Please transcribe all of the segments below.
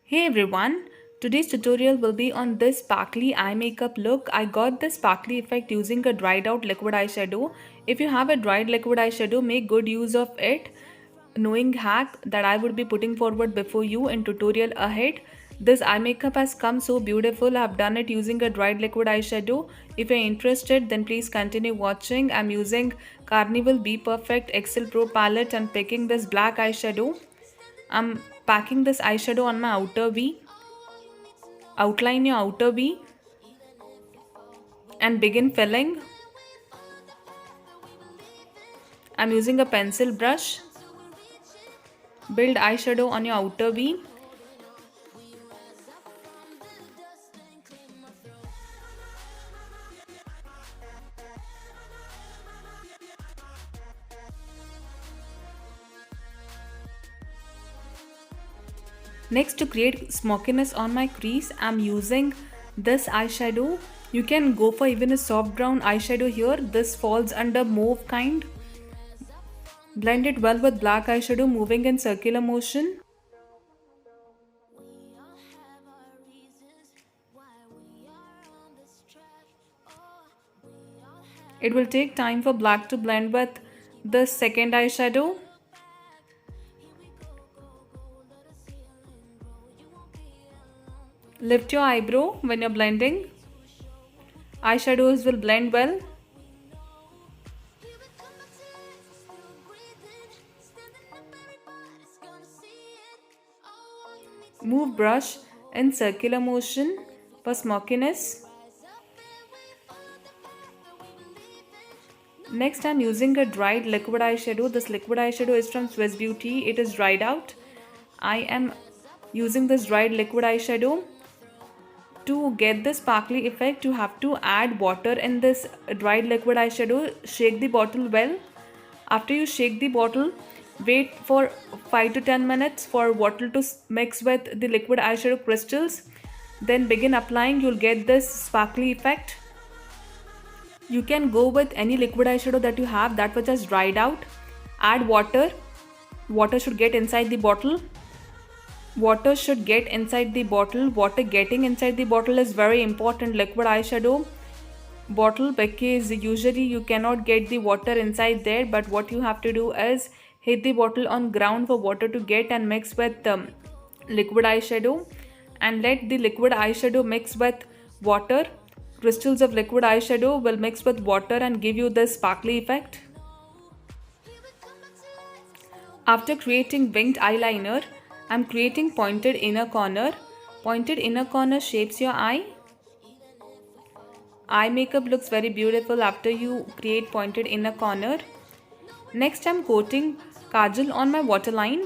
Hey everyone, today's tutorial will be on this sparkly eye makeup look. I got this sparkly effect using a dried out liquid eyeshadow. If you have a dried liquid eyeshadow, make good use of it. Knowing hack that I would be putting forward before you in tutorial ahead. This eye makeup has come so beautiful. I've done it using a dried liquid eyeshadow. If you're interested, then please continue watching. I'm using Carnival Be Perfect Excel Pro palette and picking this black eyeshadow. I'm packing this eyeshadow on my outer V. Outline your outer V and begin filling. I'm using a pencil brush. Build eyeshadow on your outer V. Next, to create smokiness on my crease, I'm using this eyeshadow. You can go for even a soft brown eyeshadow here. This falls under mauve kind. Blend it well with black eyeshadow moving in circular motion. It will take time for black to blend with the second eyeshadow. Lift your eyebrow when you're blending. Eyeshadows will blend well. Move brush in circular motion for smokiness. Next, I'm using a dried liquid eyeshadow. This liquid eyeshadow is from Swiss Beauty. It is dried out. I am using this dried liquid eyeshadow. To get the sparkly effect, you have to add water in this dried liquid eyeshadow. Shake the bottle well. After you shake the bottle, wait for 5 to 10 minutes for water to mix with the liquid eyeshadow crystals. Then begin applying. You'll get this sparkly effect. You can go with any liquid eyeshadow that you have, that which has dried out. Add water. Water should get inside the bottle. Water should get inside the bottle. Water getting inside the bottle is very important. Liquid eyeshadow bottle, because usually you cannot get the water inside there, but what you have to do is hit the bottle on ground for water to get and mix with liquid eyeshadow, and let the liquid eyeshadow mix with water. Crystals of liquid eyeshadow will mix with water and give you this sparkly effect. After creating winged eyeliner, I'm creating pointed inner corner. Pointed inner corner shapes your eye. Eye makeup looks very beautiful after you create pointed inner corner. Next, I'm coating kajal on my waterline.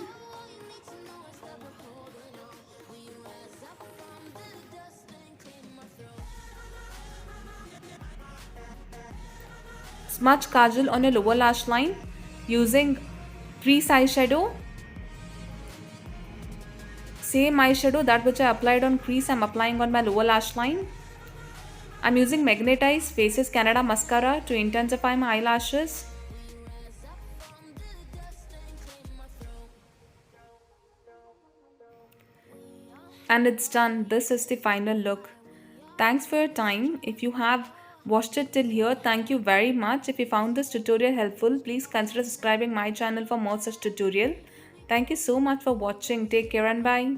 Smudge kajal on your lower lash line using crease eyeshadow. Same eyeshadow that which I applied on crease, I'm applying on my lower lash line. I'm using Magnetize Faces Canada mascara to intensify my eyelashes. And it's done. This is the final look. Thanks for your time. If you have watched it till here, thank you very much. If you found this tutorial helpful, please consider subscribing my channel for more such tutorial. Thank you so much for watching. Take care and bye.